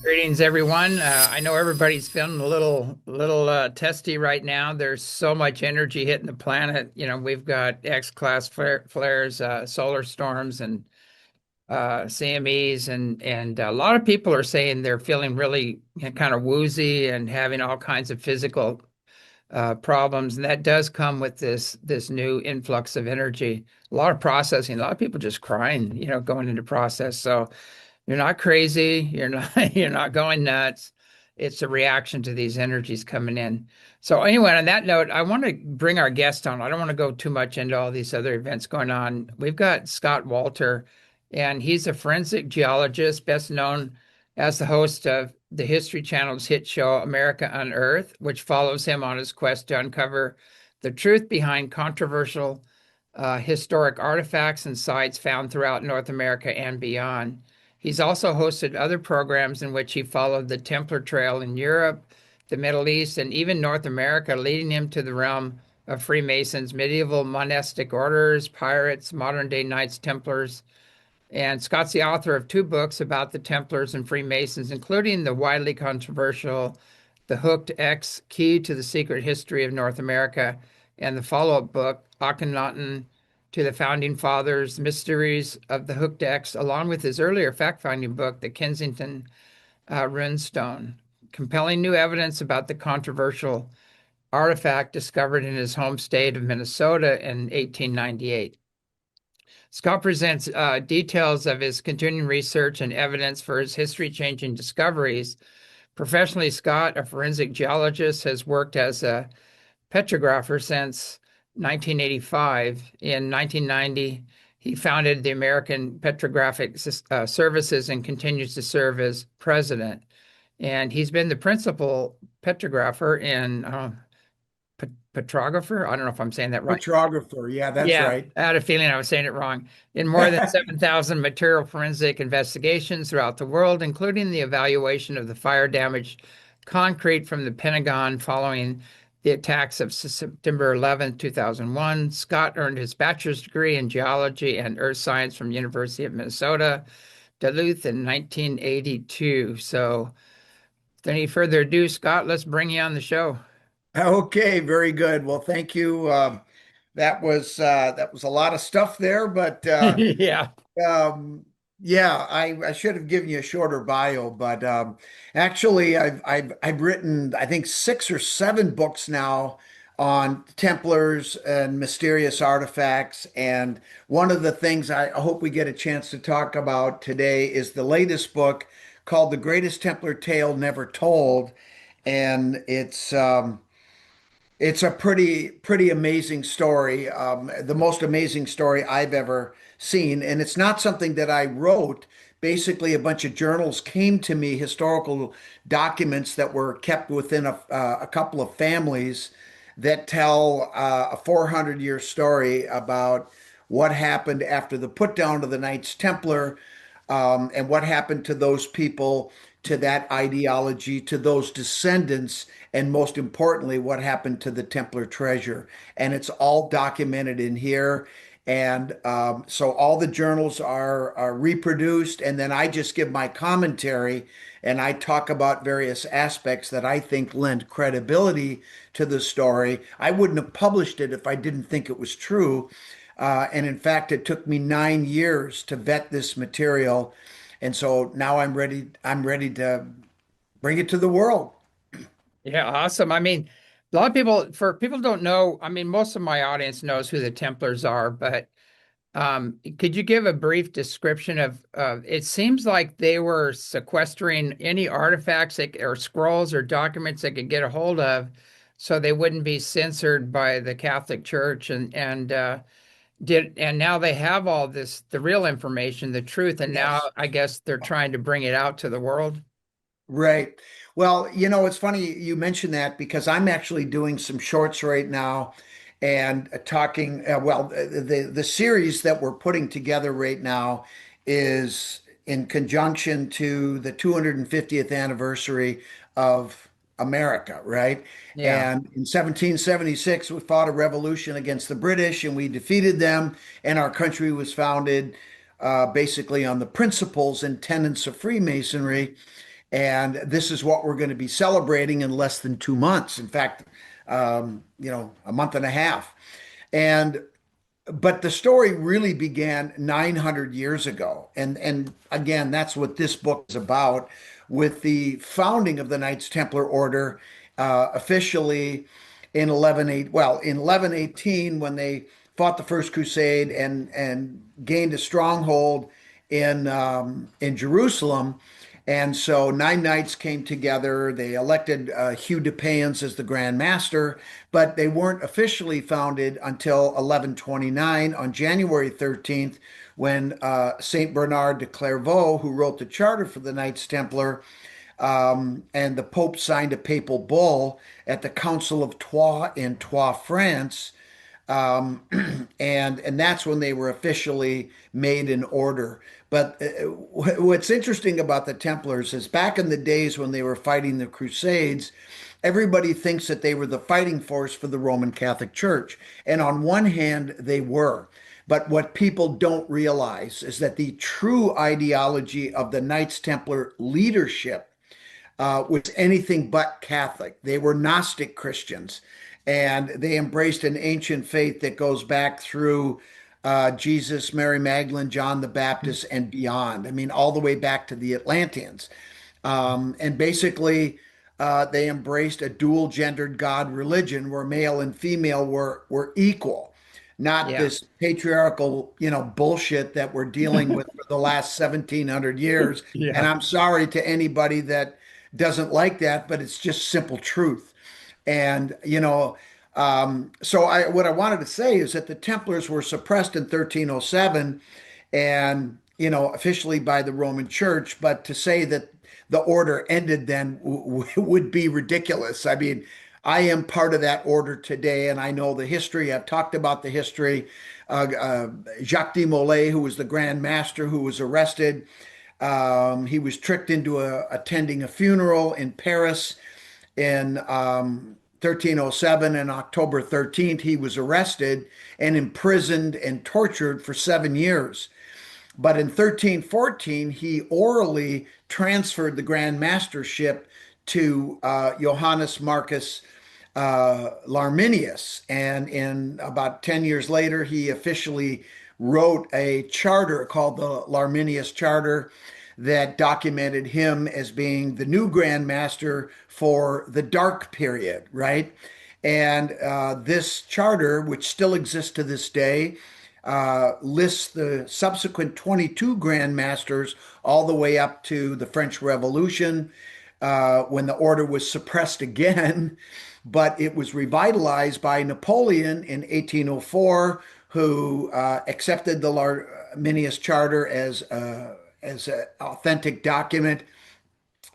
Greetings, everyone. I know everybody's feeling a little testy right now. There's so much energy hitting the planet. You know, we've got X-class flares, solar storms, and CMEs, and a lot of people are saying they're feeling really kind of woozy and having all kinds of physical problems, and that does come with this new influx of energy. A lot of processing. A lot of people just crying, going into process. So. You're not crazy. You're not you're not going nuts. It's a reaction to these energies coming in. So anyway, on that note, I want to bring our guest on. I don't want to go too much into all these other events going on. We've got Scott Wolter, and he's a forensic geologist, best known as the host of the History Channel's hit show America Unearthed, which follows him on his quest to uncover the truth behind controversial historic artifacts and sites found throughout North America and beyond. He's also hosted other programs in which he followed the Templar trail in Europe, the Middle East, and even North America, leading him to the realm of Freemasons, medieval monastic orders, pirates, modern-day Knights Templars. And Scott's the author of two books about the Templars and Freemasons, including the widely controversial The Hooked X, Key to the Secret History of North America, and the follow-up book, Akhenaten to the Founding Fathers, Mysteries of the Hooked X, along with his earlier fact-finding book, The Kensington Runestone, compelling new evidence about the controversial artifact discovered in his home state of Minnesota in 1898. Scott presents details of his continuing research and evidence for his history-changing discoveries. Professionally, Scott, a forensic geologist, has worked as a petrographer since 1985. In 1990, he founded the American Petrographic Services and continues to serve as president. And he's been the principal petrographer in petrographer. I don't know if I'm saying that right. Petrographer, yeah, that's Yeah, right. I had a feeling I was saying it wrong. In more than 7,000 material forensic investigations throughout the world, including the evaluation of the fire damaged concrete from the Pentagon following the attacks of September 11, 2001. Scott earned his bachelor's degree in geology and earth science from University of Minnesota, Duluth in 1982. So, without any further ado, Scott, let's bring you on the show. Okay, very good. Well, thank you. That was a lot of stuff there, but Yeah. um, yeah, I should have given you a shorter bio, but actually, I've written I think 6 or 7 books now on Templars and mysterious artifacts, and one of the things I hope we get a chance to talk about today is the latest book called "The Greatest Templar Tale Never Told," and it's a pretty amazing story, the most amazing story I've ever seen. And it's not something that I wrote. Basically, a bunch of journals came to me, historical documents that were kept within a couple of families that tell a 400-year story about what happened after the put down of the Knights Templar, and what happened to those people, to that ideology, to those descendants, and most importantly, what happened to the Templar treasure. And it's all documented in here. And so all the journals are reproduced, and then I just give my commentary and I talk about various aspects that I think lend credibility to the story. I wouldn't have published it if I didn't think it was true. And in fact, it took me 9 years to vet this material. And so now I'm ready to bring it to the world. Yeah, awesome. I mean, a lot of people, for people who don't know, I mean, most of my audience knows who the Templars are, but could you give a brief description of, it seems like they were sequestering any artifacts or scrolls or documents they could get a hold of so they wouldn't be censored by the Catholic Church and now they have all this, the real information, the truth, and now Yes. I guess they're trying to bring it out to the world. Right. Well, it's funny you mentioned that because I'm actually doing some shorts right now and talking. Well, the series that we're putting together right now is in conjunction to the 250th anniversary of America, right? Yeah, And in 1776, we fought a revolution against the British and we defeated them, and our country was founded basically on the principles and tenets of Freemasonry. And this is what we're going to be celebrating in less than 2 months. In fact, a month and a half. And but the story really began 900 years ago. And again, that's what this book is about, with the founding of the Knights Templar Order officially in 1118 when they fought the First Crusade and gained a stronghold in Jerusalem. And so 9 knights came together. They elected Hugh de Payens as the Grand Master, but they weren't officially founded until 1129 on January 13th, when Saint Bernard de Clairvaux, who wrote the charter for the Knights Templar, and the Pope signed a papal bull at the Council of Troyes in Troyes, France, um, and that's when they were officially made an order. But what's interesting about the Templars is back in the days when they were fighting the Crusades, everybody thinks that they were the fighting force for the Roman Catholic Church. And on one hand, they were. But what people don't realize is that the true ideology of the Knights Templar leadership was anything but Catholic. They were Gnostic Christians, and they embraced an ancient faith that goes back through Jesus, Mary Magdalene, John the Baptist, and beyond. I mean, all the way back to the Atlanteans. And basically, they embraced a dual gendered God religion where male and female were equal, not yeah, this patriarchal, bullshit that we're dealing with for the last 1700 years. And yeah, I'm sorry to anybody that doesn't like that, but it's just simple truth. And, what I wanted to say is that the Templars were suppressed in 1307 and, officially by the Roman Church, but to say that the order ended then would be ridiculous. I mean, I am part of that order today, and I know the history. I've talked about the history. Jacques de Molay, who was the Grand Master, who was arrested. He was tricked into attending a funeral in Paris in 1307. And October 13th, he was arrested and imprisoned and tortured for 7 years. But in 1314, he orally transferred the Grand Mastership to Johannes Marcus Larminius. And in about 10 years later, he officially wrote a charter called the Larminius Charter that documented him as being the new Grand Master for the dark period, right? And this charter, which still exists to this day, lists the subsequent 22 Grand Masters all the way up to the French Revolution, when the order was suppressed again, but it was revitalized by Napoleon in 1804, who accepted the Larminius Charter as an authentic document.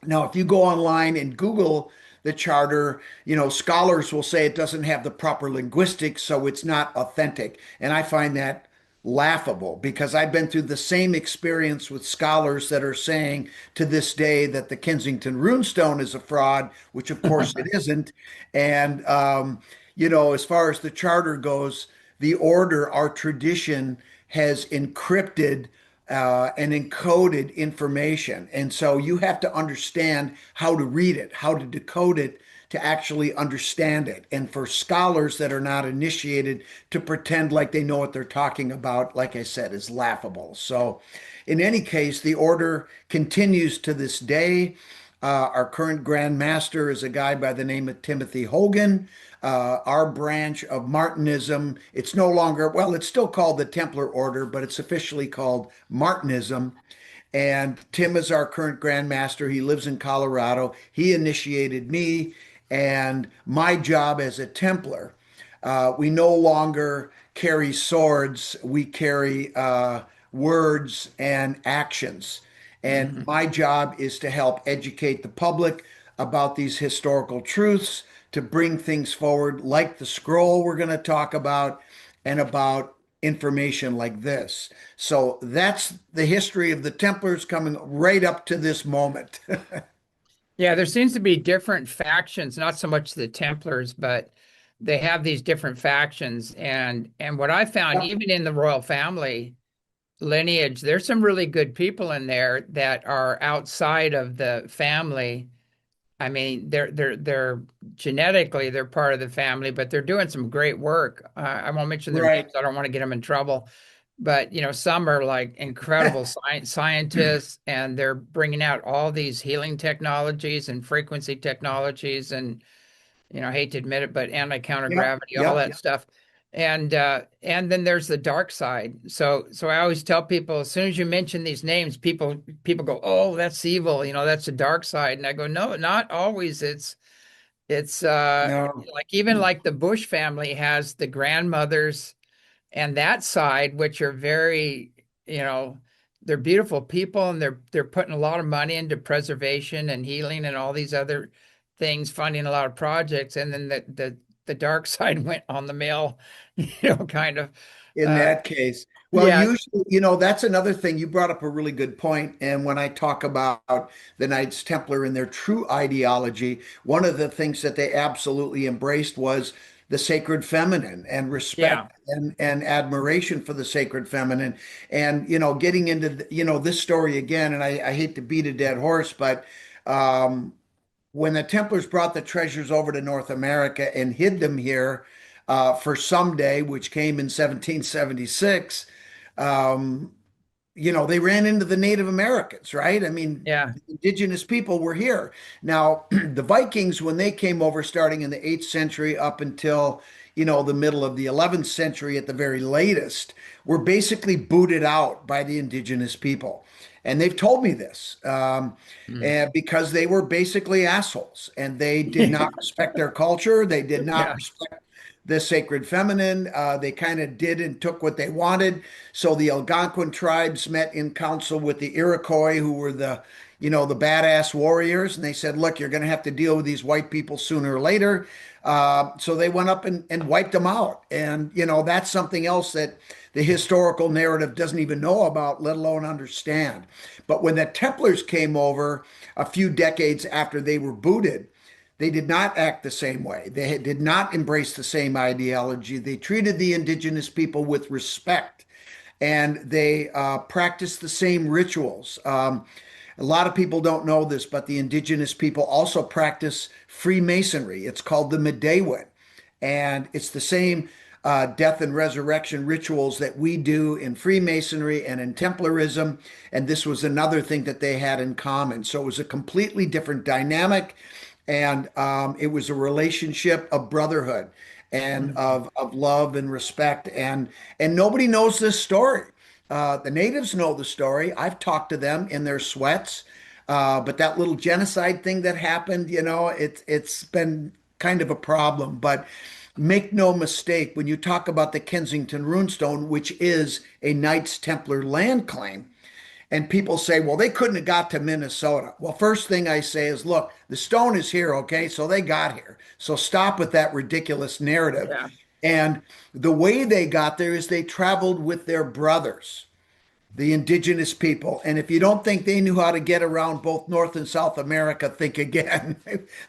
Now, if you go online and Google the charter, scholars will say it doesn't have the proper linguistics, so it's not authentic. And I find that laughable because I've been through the same experience with scholars that are saying to this day that the Kensington Runestone is a fraud, which of course it isn't. And, as far as the charter goes, the order, our tradition, has encrypted and encoded information. And so you have to understand how to read it, how to decode it to actually understand it. And for scholars that are not initiated to pretend like they know what they're talking about, like I said, is laughable. So, in any case, the order continues to this day. Our current Grand Master is a guy by the name of Timothy Hogan. Our branch of Martinism, it's no longer, well, it's still called the Templar Order, but it's officially called Martinism. And Tim is our current Grand Master. He lives in Colorado. He initiated me, and my job as a Templar. We no longer carry swords, we carry words and actions. And Hmm. my job is to help educate the public about these historical truths, to bring things forward like the scroll we're going to talk about, and about information like this. So that's the history of the Templars coming right up to this moment. Yeah, there seems to be different factions, not so much the Templars, but they have these different factions. And what I found, Yep. even in the royal family lineage, there's some really good people in there that are outside of the family. I mean, they're genetically they're part of the family, but they're doing some great work. I won't mention their Right. names. I don't want to get them in trouble. But some are like incredible scientists, and they're bringing out all these healing technologies and frequency technologies, and I hate to admit it, but Yep. anti-countergravity, all Yep. that stuff. And then there's the dark side. So I always tell people, as soon as you mention these names, people go, "Oh, that's evil, that's the dark side." And I go, "No, not always. It's No. like even like the Bush family has the grandmothers and that side, which are very, you know, they're beautiful people, and they're putting a lot of money into preservation and healing and all these other things, funding a lot of projects. And then the dark side went on the mail, kind of. In Uh, that case. Well, yeah, usually, that's another thing. You brought up a really good point. And when I talk about the Knights Templar and their true ideology, one of the things that they absolutely embraced was the sacred feminine and yeah, respect and admiration for the sacred feminine. And, getting into, this story again, and I hate to beat a dead horse, but um, when the Templars brought the treasures over to North America and hid them here for someday, which came in 1776, um, they ran into the Native Americans, right? I mean, yeah, indigenous people were here. Now, the Vikings, when they came over starting in the 8th century up until, the middle of the 11th century at the very latest, were basically booted out by the indigenous people. And they've told me this mm, and because they were basically assholes and they did not respect their culture. They did not yeah, respect the sacred feminine. They kind of did and took what they wanted. So the Algonquin tribes met in council with the Iroquois, who were the badass warriors, and they said, "Look, you're going to have to deal with these white people sooner or later." So they went up and wiped them out, and that's something else that the historical narrative doesn't even know about, let alone understand. But when the Templars came over a few decades after they were booted, they did not act the same way. They did not embrace the same ideology. They treated the indigenous people with respect, and they practiced the same rituals. A lot of people don't know this, but the indigenous people also practice Freemasonry. It's called the Medewin, and it's the same death and resurrection rituals that we do in Freemasonry and in Templarism. And this was another thing that they had in common. So it was a completely different dynamic, and it was a relationship of brotherhood and mm, of love and respect. And nobody knows this story. The natives know the story. I've talked to them in their sweats. But that little genocide thing that happened, it's been kind of a problem. But make no mistake, when you talk about the Kensington Runestone, which is a Knights Templar land claim, and people say, well, they couldn't have got to Minnesota. Well, first thing I say is, look, the stone is here, okay? So they got here. So stop with that ridiculous narrative. yeah, And the way they got there is they traveled with their brothers, the indigenous people. And if you don't think they knew how to get around both North and South America, think again.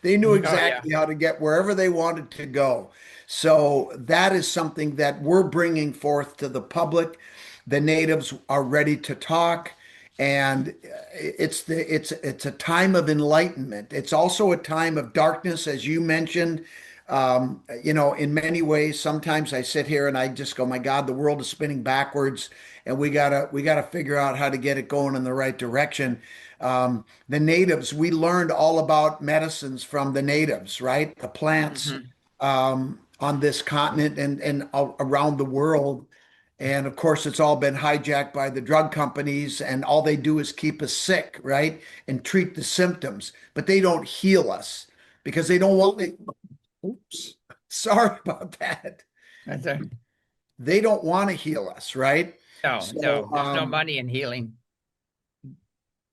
They knew oh yeah, exactly how to get wherever they wanted to go. So that is something that we're bringing forth to the public. The natives are ready to talk, and it's a time of enlightenment. It's also a time of darkness, as you mentioned. In many ways, sometimes I sit here and I just go, my God, the world is spinning backwards, and we gotta figure out how to get it going in the right direction. The natives, we learned all about medicines from the natives, right? The plants hmm, on this continent and around the world. And of course, it's all been hijacked by the drug companies, and all they do is keep us sick, right? And treat the symptoms, but they don't heal us because they don't want it. Oops. Sorry about that. that's a, They don't want to heal us, right? no, So, no, there's no money in healing.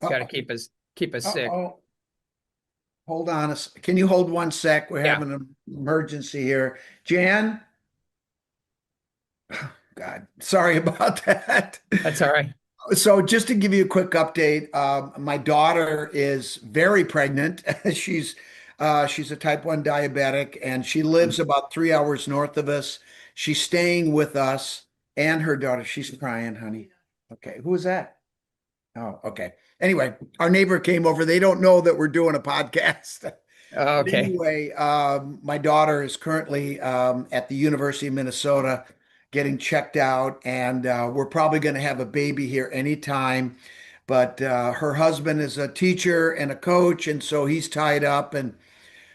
got to Uh, keep us sick. oh, hold on Can you hold one sec? We're Yeah, having an emergency here. Jan? God, sorry about that. that's all right. So just to give you a quick update, my daughter is very pregnant. She's a type 1 diabetic, and she lives about 3 hours north of us. She's staying with us and her daughter. She's crying, honey. Okay, who is that? Oh, okay. Anyway, our neighbor came over. They don't know that we're doing a podcast. But Okay. anyway, my daughter is currently at the University of Minnesota getting checked out, and we're probably going to have a baby here anytime. But her husband is a teacher and a coach, and so he's tied up, and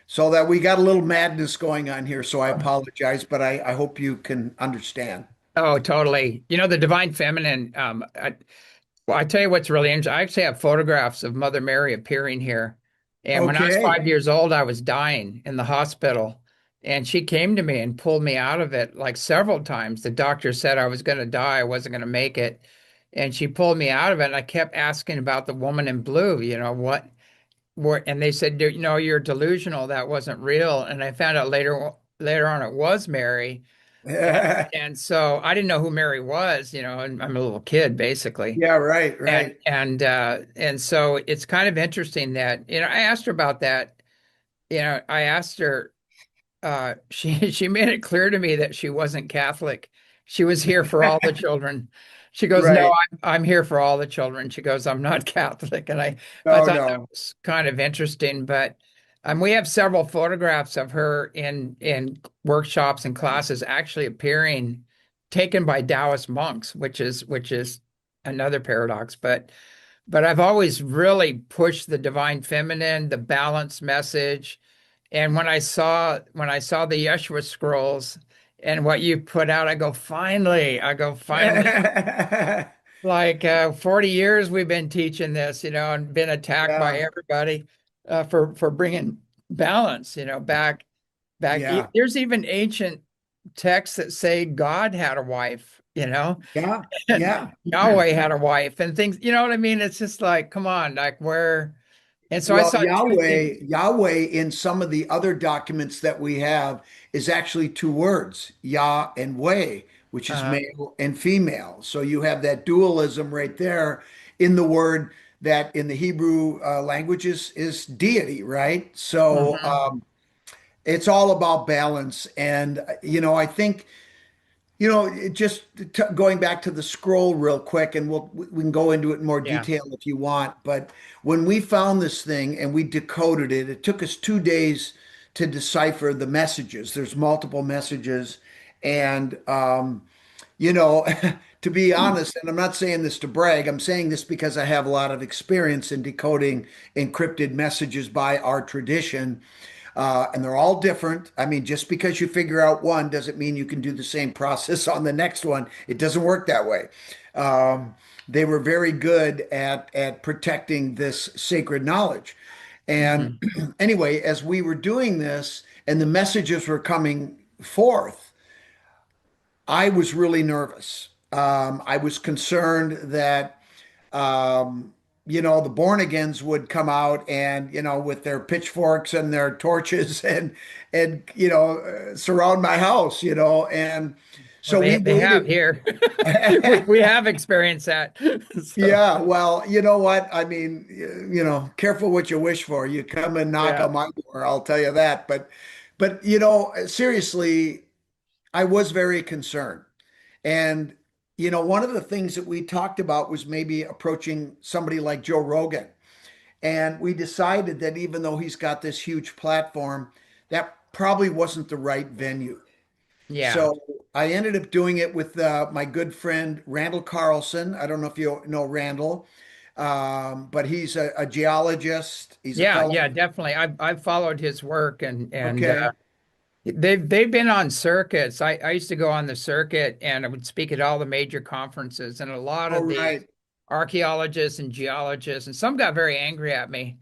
so that we got a little madness going on here. So I apologize, but I hope you can understand. Oh, totally. You know, the divine feminine, well, I tell you what's really interesting. I actually have photographs of Mother Mary appearing here. And when I was Okay. 5 years old, I was dying in the hospital. And she came to me and pulled me out of it like several times. The doctor said I was going to die, I wasn't going to make it. And she pulled me out of it. And I kept asking about the woman in blue, and they said, you know, you're delusional. That wasn't real. And I found out later on it was Mary. And, Yeah, and so I didn't know who Mary was, you know, and I'm a little kid basically. right, And right. and so it's kind of interesting that, you know, I asked her about that. You know, I asked her, she made it clear to me that she wasn't Catholic. She was here for all the children. She goes, "No, Right. I'm here for all the children." She goes, "I'm not Catholic." And I No, thought that no. was kind of interesting. But we have several photographs of her in workshops and classes actually appearing, taken by Taoist monks, which is another paradox. But I've always really pushed the divine feminine, the balance message. And when I saw the Yeshua scrolls and what you put out, I go, finally. Like 40 years we've been teaching this, you know, and been attacked by Yeah, everybody for bringing balance, you know, back. yeah, There's even ancient texts that say God had a wife, you know, yeah, and yeah. Yahweh had a wife and things, you know what I mean? It's just like, come on, like where. And so I Well, saw two things. Yahweh in some of the other documents that we have is actually two words, Yah and Weh, which is Uh, male and female. So you have that dualism right there in the word that in the Hebrew language is deity, right? So mhm. it's all about balance. And, I think. Just going back to the scroll real quick, and we can go into it in more Yeah. detail if you want. But when we found this thing and we decoded it, it took us 2 days to decipher the messages. There's multiple messages, and to be honest, and I'm not saying this to brag, I'm saying this because I have a lot of experience in decoding encrypted messages by our tradition. And they're all different. I mean, just because you figure out one doesn't mean you can do the same process on the next one. It doesn't work that way. They were very good at protecting this sacred knowledge. And Mhm. anyway, as we were doing this and the messages were coming forth, I was really nervous. I was concerned that the born agains would come out and, with their pitchforks and their torches and surround my house, and Well, so we they have waited. here. We have experienced that. So Yeah, well, you know what? I mean, careful what you wish for. You come and knock yeah, on my door, I'll tell you that. But seriously, I was very concerned. And, one of the things that we talked about was maybe approaching somebody like Joe Rogan. And we decided that even though he's got this huge platform, that probably wasn't the right venue. yeah, So I ended up doing it with my good friend Randall Carlson. I don't know if you know Randall, but he's a geologist. He's a yeah, fellow. yeah, definitely. I've followed his work and Okay. they've been on circuits. I used to go on the circuit and I would speak at all the major conferences, and a lot All of these right. archaeologists and geologists, and some got very angry at me,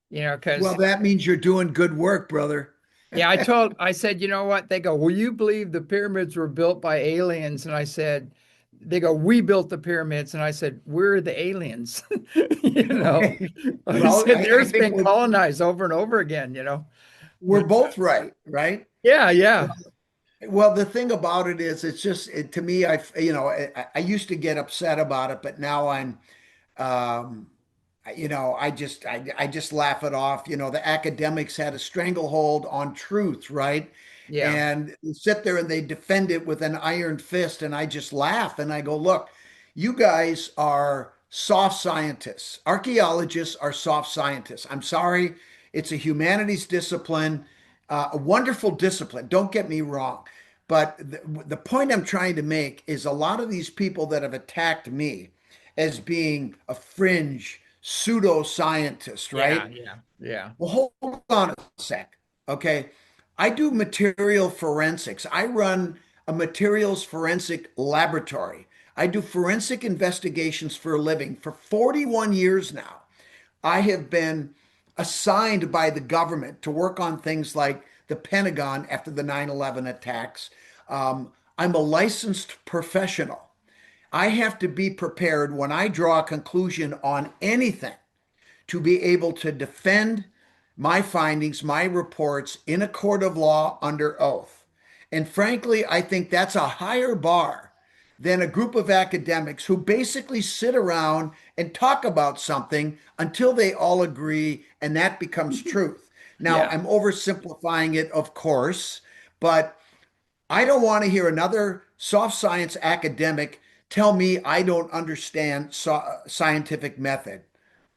you know, Well, because that means you're doing good work, brother. yeah, I said, you know what? They go, well, you believe the pyramids were built by aliens? And I said, they go, we built the pyramids. And I said, we're the aliens. Okay. I Well, said, the I Earth's think been colonized over and over again. we're But both right, right? yeah, yeah, Well, the thing about it is, it's just to me, I used to get upset about it, but now um, I just laugh it off. The academics had a stranglehold on truth, right? yeah, And they sit there and they defend it with an iron fist, and I just laugh and I go, look, you guys are soft scientists. Archaeologists are soft scientists. I'm sorry, it's a humanities discipline, a wonderful discipline. Don't get me wrong. But the point I'm trying to make is a lot of these people that have attacked me as being a fringe pseudoscientist, yeah, right? yeah, yeah, Well, hold on a sec. Okay. I do material forensics. I run a materials forensic laboratory. I do forensic investigations for a living for 41 years now. I have been assigned by the government to work on things like the Pentagon after the 9/11 attacks. I'm a licensed professional. I have to be prepared when I draw a conclusion on anything to be able to defend my findings, my reports in a court of law under oath. And frankly, I think that's a higher bar than a group of academics who basically sit around and talk about something until they all agree and that becomes truth. Now, yeah, I'm oversimplifying it, of course, but I don't want to hear another soft science academic tell me I don't understand scientific method.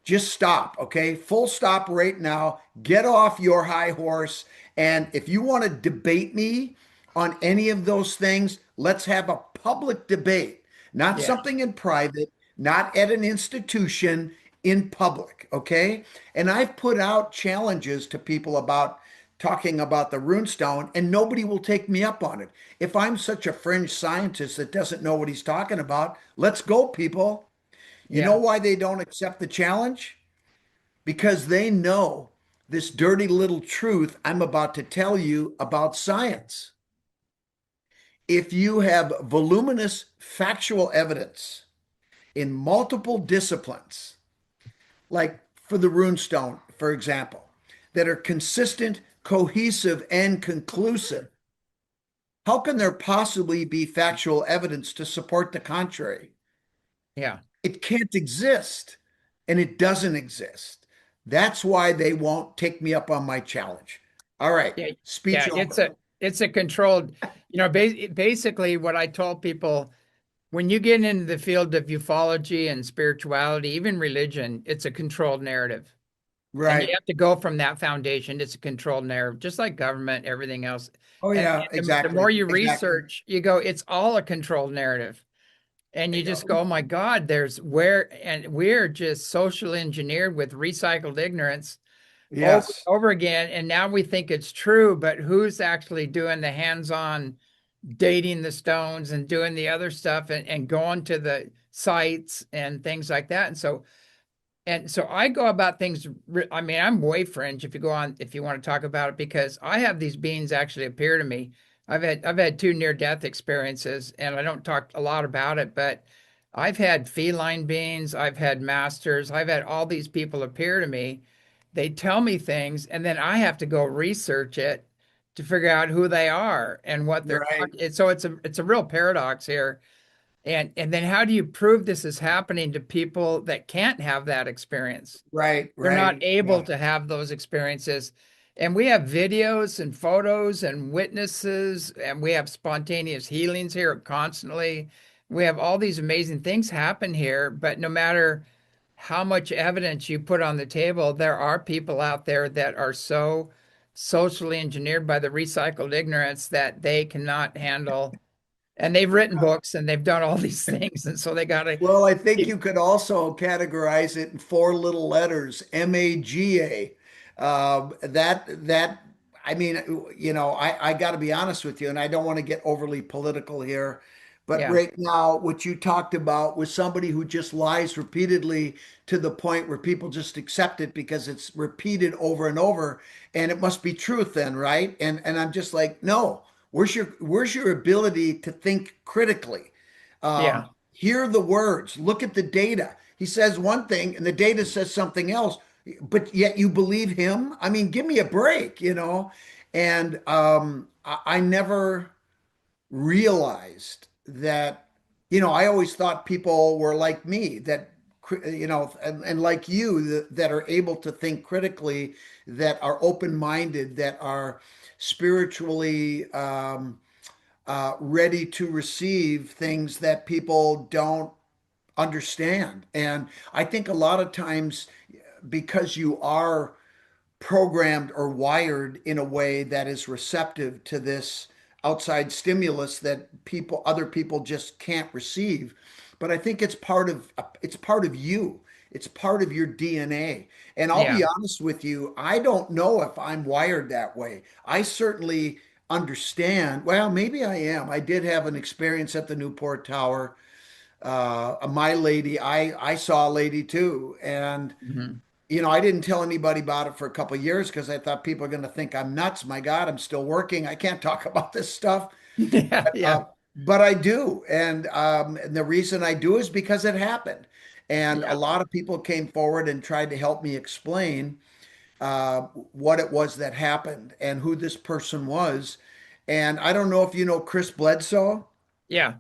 Just stop, okay? Full stop right now. Get off your high horse. And if you want to debate me on any of those things, let's have a public debate, not yeah, something in private, not at an institution, in public, okay? And I've put out challenges to people about talking about the runestone, and nobody will take me up on it. If I'm such a fringe scientist that doesn't know what he's talking about, let's go, people. You know yeah, why they don't accept the challenge? Because they know this dirty little truth I'm about to tell you about science. If you have voluminous factual evidence in multiple disciplines, like for the runestone, for example, that are consistent, cohesive, and conclusive, how can there possibly be factual evidence to support the contrary? yeah. It can't exist, and it doesn't exist. That's why they won't take me up on my challenge. All right, Yeah, speech yeah, over. it's a controlled, basically what I told people when you get into the field of ufology and spirituality, even religion, it's a controlled narrative. And you Right. have to go from that foundation. It's a controlled narrative, just like government, everything else. Oh, yeah, And the more exactly. you Exactly. research, you go, it's all a controlled narrative. And you just go, Uh, oh my God, and we're just social engineered with recycled ignorance over and Yes. over again. And now we think it's true, but who's actually doing the hands-on dating the stones and doing the other stuff and going to the sites and things like that? And so I go about things. I mean, I'm way fringe if you go on, if you want to talk about it, because I have these beings actually appear to me. I've had two near death experiences, and I don't talk a lot about it, but I've had feline beings, I've had masters, I've had all these people appear to me. They tell me things, and then I have to go research it to figure out who they are and what they're Right. talking. So it's a real paradox here. And then how do you prove this is happening to people that can't have that experience? Right. They're not Right. able Yeah. to have those experiences. And we have videos and photos and witnesses, and we have spontaneous healings here constantly. We have all these amazing things happen here, but no matter how much evidence you put on the table, there are people out there that are so socially engineered by the recycled ignorance that they cannot handle, and they've written books and they've done all these things, and so they got to Well, I think keep. you could also categorize it in four little letters, MAGA. That I mean, I got to be honest with you, and I don't want to get overly political here, but Yeah, right now, what you talked about was somebody who just lies repeatedly to the point where people just accept it because it's repeated over and over, and it must be truth then, right? And I'm just like, no, where's your ability to think critically? Yeah. Hear the words, look at the data. He says one thing and the data says something else, but yet you believe him. I mean, give me a break, you know? And I never realized that, you know, I always thought people were like me, that, you know, and like you, that are able to think critically, that are open-minded, that are spiritually ready to receive things that people don't understand. And I think a lot of times, because you are programmed or wired in a way that is receptive to this outside stimulus that other people just can't receive. But I think it's part of you. It's part of your DNA. And I'll Yeah. be honest with you, I don't know if I'm wired that way. I certainly understand. Well, maybe I am. I did have an experience at the Newport Tower. My lady, I saw a lady too, and Mhm. you know, I didn't tell anybody about it for a couple of years because I thought people are going to think I'm nuts. My God, I'm still working. I can't talk about this stuff. Yeah. Yeah. Uh, but I do. And the reason I do is because it happened. And a Yeah. lot of people came forward and tried to help me explain what it was that happened and who this person was. And I don't know if you know Chris Bledsoe. Yeah. I've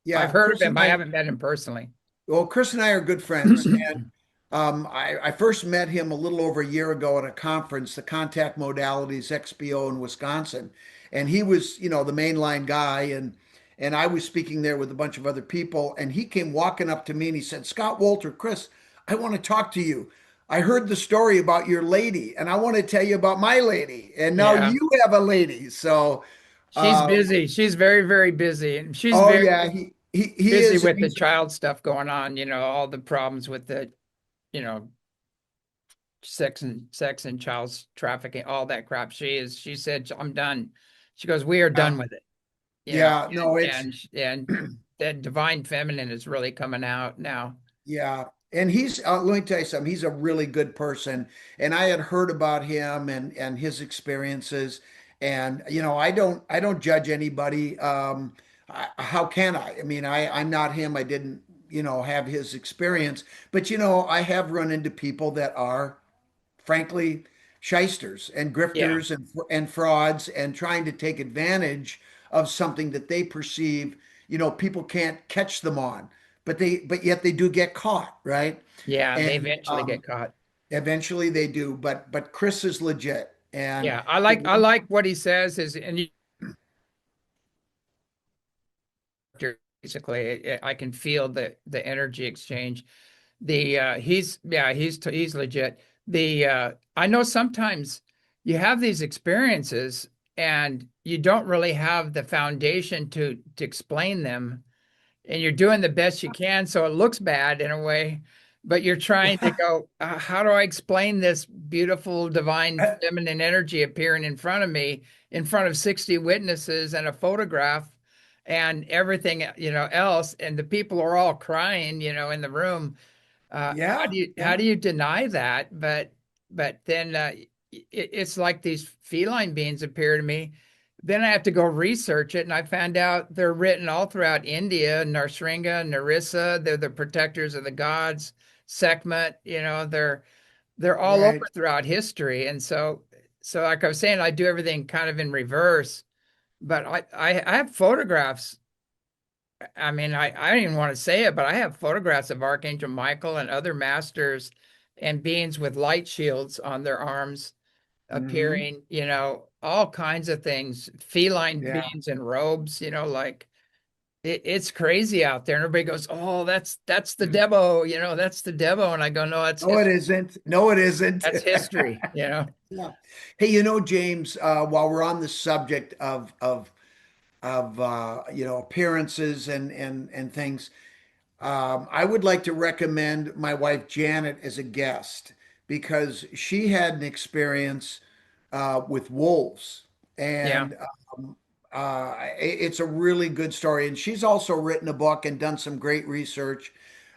Yeah, heard of Chris him. and I I, haven't met him personally. well, Chris and I are good friends. I first met him a little over a year ago at a conference, the Contact Modalities XPO in Wisconsin, and he was, you know, the mainline guy, and I was speaking there with a bunch of other people, and he came walking up to me and he said, "Scott Wolter, Chris, I want to talk to you. I heard the story about your lady, and I want to tell you about my lady, and now Yeah. you have a lady." So, She's uh, busy. She's very, very busy. And she's oh very yeah, he busy is, and with the child stuff going on, all the problems with the, you know, sex and child trafficking, all that crap. She said, I'm done. She goes, we are yeah, done with it, yeah, no, and that divine feminine is really coming out now. Yeah. And let me tell you something, he's a really good person. And I had heard about him and his experiences. And, you know, I don't judge anybody. How can I? I mean, I'm not him. I didn't, you know, have his experience. But, you know, I have run into people that are, frankly, shysters and Yeah. grifters and frauds and trying to take advantage of something that they perceive, you know, people can't catch them on, but yet they do get caught, right? Yeah. They And eventually get caught. eventually they do. But Chris is legit, and Yeah. I like what he says is, and basically I can feel the energy exchange. He's legit. I know sometimes you have these experiences and you don't really have the foundation to explain them, and you're doing the best you can, so it looks bad in a way, but you're trying to go, how do I explain this beautiful divine feminine energy appearing in front of me, in front of 60 witnesses and a photograph and everything, else, and the people are all crying, in the room. How yeah, do you how yeah, do you deny that? But then it's like these feline beings appear to me. Then I have to go research it, and I found out they're written all throughout India, Narsringa, Narissa. They're the protectors of the gods. Sekhmet, they're all over right. throughout history, and so like I was saying, I do everything kind of in reverse. But I have photographs. I mean, I don't even want to say it, but I have photographs of Archangel Michael and other masters and beings with light shields on their arms Hmm. appearing, all kinds of things, feline Yeah. beings in robes, like it's crazy out there. And everybody goes, "Oh, that's the devil, that's the devil." And I go, "No, No, it isn't. No, it isn't. that's history, Yeah. Hey, you know, James, while we're on the subject of you know, appearances and things, I would like to recommend my wife Janet as a guest because she had an experience with wolves, Yeah, and it's a really good story. And she's also written a book and done some great research,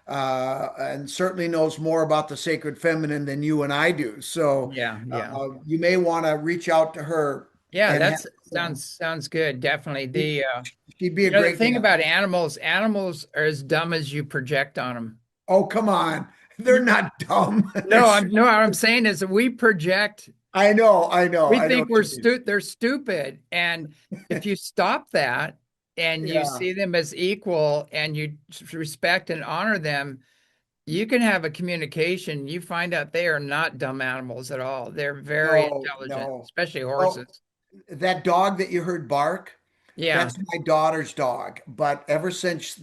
and certainly knows more about the sacred feminine than you and I do. So yeah, yeah, you may want to reach out to her. Yeah, and have, that's sounds good. Definitely. she- The she'd be a the great thing guest. about animals, animals are as dumb as you project on them. Oh, come on. They're not dumb. They're No, smart. what I'm saying is that we project, we I know think what you mean. they're stupid. And if you stop that and you Yeah. see them as equal and you respect and honor them, you can have a communication. You find out they are not dumb animals at all. They're very No, intelligent, no. especially Well, horses. that dog that you heard bark, Yeah. that's my daughter's dog. But ever since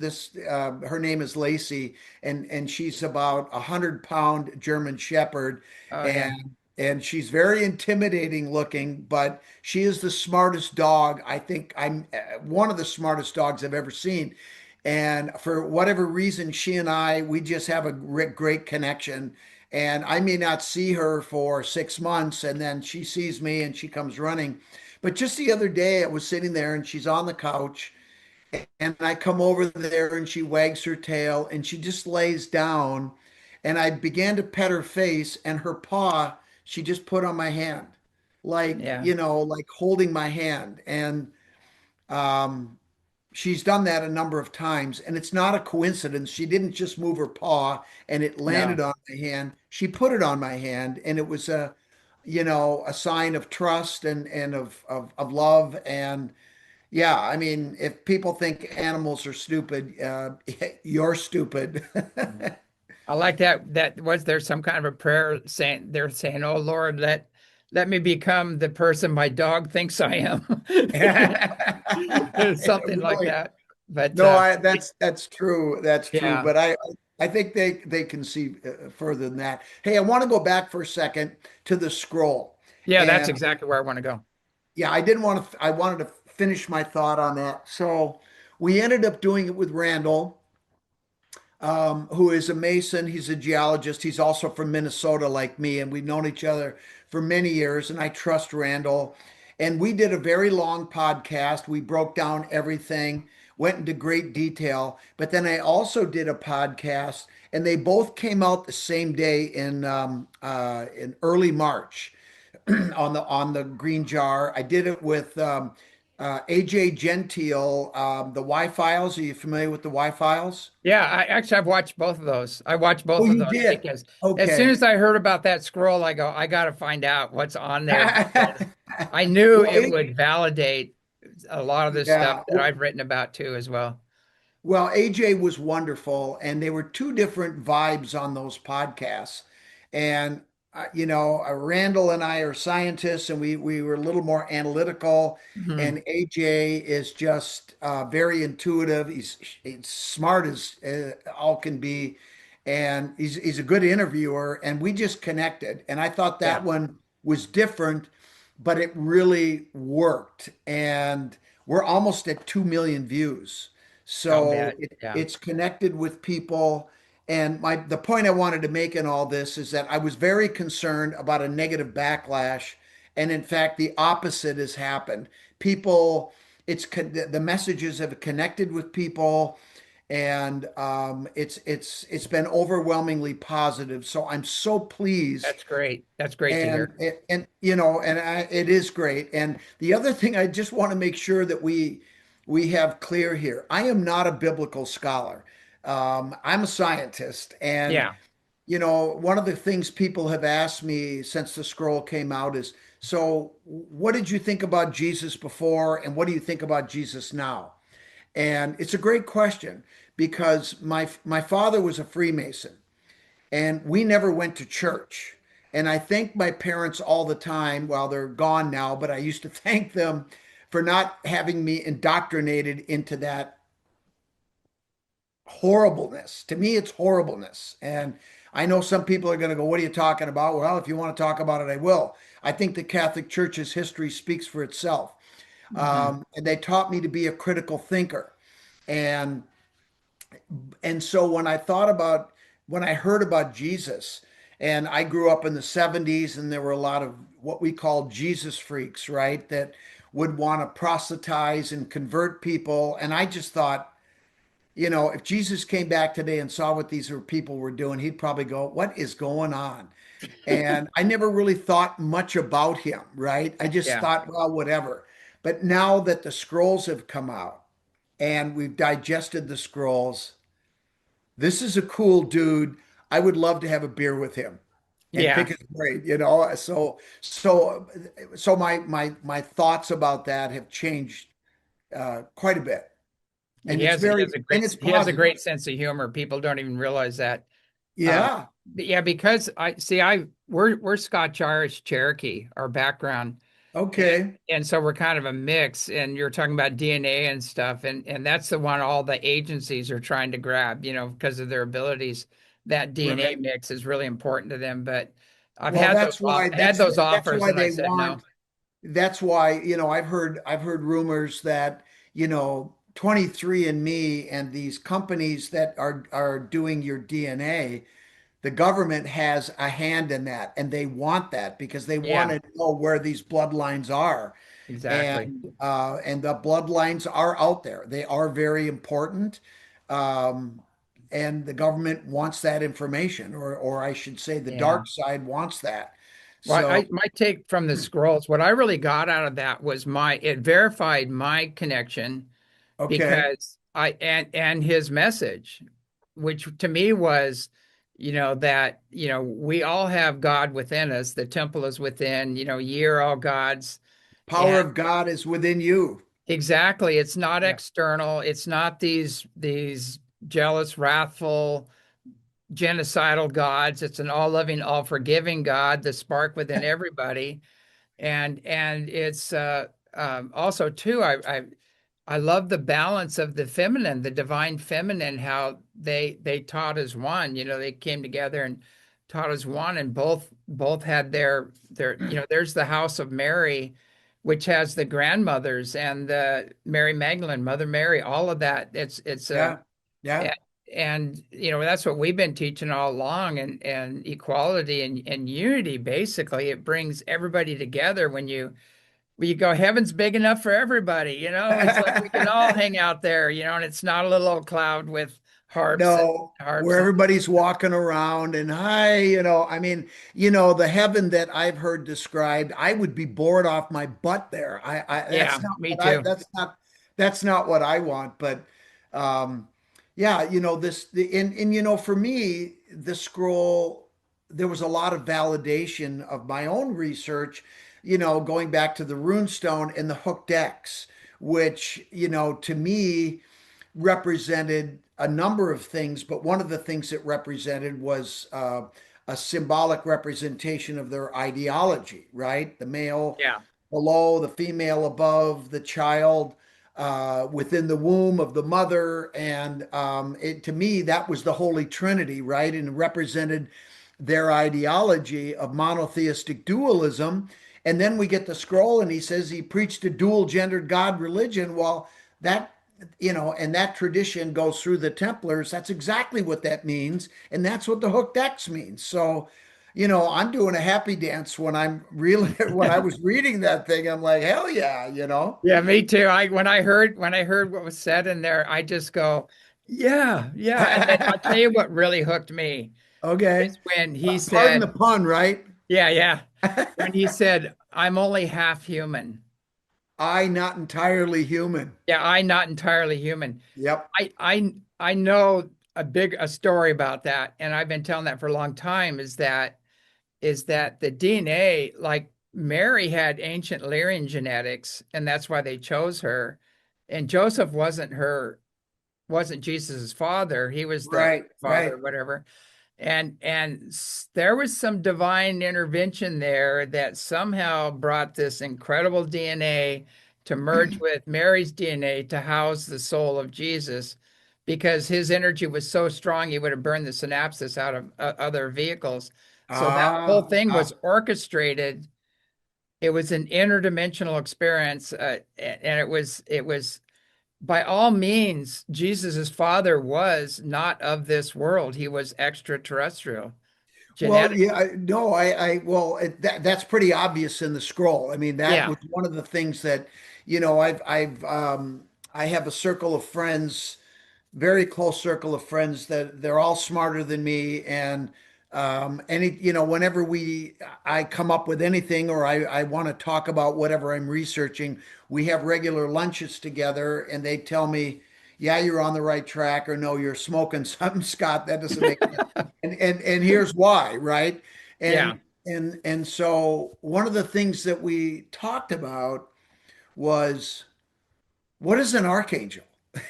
her name is Lacey, and she's about 100-pound German Shepherd, Oh and yeah. she's very intimidating looking, but she is the smartest dog. I think I'm one of the smartest dogs I've ever seen. And for whatever reason, she and we just have a great connection. And I may not see her for 6 months, and then she sees me and she comes running. But just the other day, I was sitting there and she's on the couch, and I come over there and she wags her tail and she just lays down. And I began to pet her face, and her paw, she just put on my hand, like, Yeah. like holding my hand. And um, she's done that a number of times. And it's not a coincidence. She didn't just move her paw and it landed No. on my hand. She put it on my hand, and it was a sign of trust and of love. And yeah, I mean, if people think animals are stupid, you're stupid. I like that. That was there some kind of a prayer saying they're saying, "Oh Lord, let me become the person my dog thinks I am." Something like Really, that. But no, that's true. That's true. yeah, But I think they can see further than that. Hey, I want to go back for a second to the scroll. yeah, that's And exactly where I want to go. yeah, I didn't want to, I wanted to finish my thought on that. So we ended up doing it with Randall, who is a Mason. He's a geologist. He's also from Minnesota, like me, and we've known each other for many years. And I trust Randall. And we did a very long podcast. We broke down everything, went into great detail. But then I also did a podcast, and they both came out the same day in early March on the Green Jar. I did it with AJ Gentile, the Y Files. Are you familiar with the Y Files? Yeah, I've watched both of those. I watched Oh, both of you those did. because as soon Okay. as I heard about that scroll, I go, I got to find out what's on there because I knew Well, it would validate a lot of the stuff yeah. that I've written about too, as well. Well, AJ was wonderful, and they were two different vibes on those podcasts. And Randall and I are scientists, and we were a little more analytical. Mhm. And AJ is just very intuitive. He's smart as all can be, and he's a good interviewer. And we just connected. And I thought that Yeah. one was different, but it really worked. And we're almost at 2 million views. I'll So bet. Yeah. it's connected with people. And the point I wanted to make in all this is that I was very concerned about a negative backlash. And in fact, the opposite has happened. People, the messages have connected with people, and it's been overwhelmingly positive. So I'm so pleased. That's great. That's great to hear. It is great. And the other thing I just want to make sure that we have clear here. I am not a biblical scholar. I'm a scientist, and Yeah. one of the things people have asked me since the scroll came out is, so what did you think about Jesus before, and what do you think about Jesus now? And it's a great question because my father was a Freemason, and we never went to church. And I thank my parents all the time. Well, they're gone now, but I used to thank them for not having me indoctrinated into that horribleness. To me, it's horribleness. And I know some people are going to go, "What are you talking about?" Well, if you want to talk about it, I will. I think the Catholic Church's history speaks for itself. Hmm. And they taught me to be a critical thinker. And so when I heard about Jesus, and I grew up in the 70s, and there were a lot of what we call Jesus freaks, right? That would want to proselytize and convert people. And I just thought, if Jesus came back today and saw what these people were doing, he'd probably go, "What is going on?" And I never really thought much about him, right? I just Yeah. thought, well, whatever. But now that the scrolls have come out and we've digested the scrolls, this is a cool dude. I would love to have a beer with him and pick Yeah. his brain, you know. So my thoughts about that have changed quite a bit. And He it's has he very has a and great it's he has a positive. great sense of humor. People don't even realize that. Um, Yeah. but yeah, because we're Scotch Irish Cherokee, our background. And, Okay. and so we're kind of a mix, and you're talking about DNA and stuff, and that's the one all the agencies are trying to grab, because of their abilities. That DNA Right. mix is really important to them. But I've Well, had that's why had those that's offers, why and I they said no. want. That's why, I've heard rumors that, 23andMe and these companies that are doing your DNA, the government has a hand in that, and they want that because they want Yeah, to know where these bloodlines are. exactly. And the bloodlines are out there. They are very important. Um, and the government wants that information, or I should say the Yeah. dark side wants that. Well, So, my take from the scrolls, what I really got out of that was it verified my connection okay. because and his message, which to me was, that, we all have God within us. The temple is within, ye are all gods. Power And of God is within you. exactly, it's not Yeah. external. It's not these jealous, wrathful, genocidal gods. It's an all-loving, all-forgiving God, the spark within everybody. And it's also too, I love the balance of the feminine, the divine feminine, how they taught as one. They came together and taught as one, and both had their there's the house of Mary, which has the grandmothers and the Mary Magdalene, Mother Mary, all of that. It's a Yeah. Yeah. and that's what we've been teaching all along, and equality and unity. Basically, it brings everybody together when you go, heaven's big enough for everybody. It's like we can all hang out there, and it's not a little old cloud with harps and No, where harps and everybody's walking around and hi, I mean, the heaven that I've heard described, I would be bored off my butt there. That's yeah, not me what I, too. that's not what I want. But, um, yeah, for me, the scroll, there was a lot of validation of my own research, going back to the runestone and the hooked X, which, to me, represented a number of things, but one of the things it represented was a symbolic representation of their ideology, right? The male Yeah, below, the female above, the child within the womb of the mother. And to me, that was the Holy Trinity, right? And represented their ideology of monotheistic dualism. And then we get the scroll, and he says he preached a dual gendered God religion. Well, that and that tradition goes through the Templars. That's exactly what that means, and that's what the hooked X means. So, I'm doing a happy dance when I'm really when I was reading that thing. I'm like, hell yeah. yeah, me too. When I heard what was said in there, I just go, yeah, yeah. And then I'll tell you what really hooked me Okay. is when he Pardon the said, pun, right? yeah, yeah, when he said, I'm only half human. I not entirely human. Yeah, I not entirely human. Yep. I know a story about that, and I've been telling that for a long time, is that the DNA, like Mary had ancient Lyrian genetics, and that's why they chose her. And Joseph wasn't Jesus's father. He was the Right, right. father, whatever. And there was some divine intervention there that somehow brought this incredible DNA to merge with Mary's DNA to house the soul of Jesus, because his energy was so strong he would have burned the synapses out of other vehicles. So that whole Ah, thing was ah. orchestrated. It was an interdimensional experience, and it was by all means, Jesus's father was not of this world. He was extraterrestrial, Well, genetic. yeah, no, well, that's pretty obvious in the scroll. I mean, that Yeah, was one of the things that, I have a circle of friends, very close circle of friends that they're all smarter than me, and Whenever I come up with anything or I want to talk about whatever I'm researching, we have regular lunches together and they tell me, yeah, you're on the right track, or no, you're smoking something, Scott. That doesn't make sense. And here's why, right? And Yeah, so one of the things that we talked about was, what is an archangel?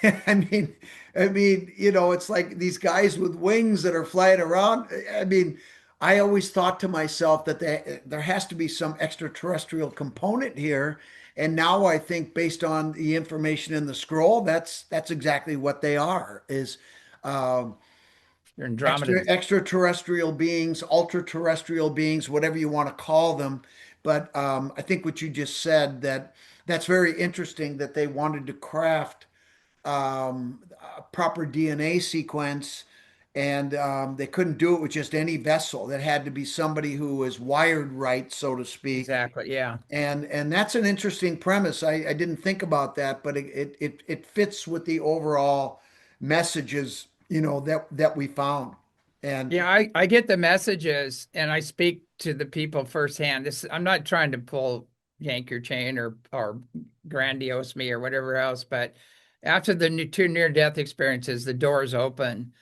I mean, it's like these guys with wings that are flying around. I mean, I always thought to myself that there has to be some extraterrestrial component here. And now I think, based on the information in the scroll, that's exactly what they are, is um, you're Andromedans. extraterrestrial beings, ultra terrestrial beings, whatever you want to call them. But I think what you just said, that's very interesting, that they wanted to craft a proper DNA sequence, and they couldn't do it with just any vessel. That had to be somebody who was wired right, so to speak. Exactly. Yeah. And that's an interesting premise. I didn't think about that, but it fits with the overall messages, that we found. And Yeah, I get the messages and I speak to the people firsthand. I'm not trying to pull yank your chain or grandiose me or whatever else, but after the two near death experiences, the doors open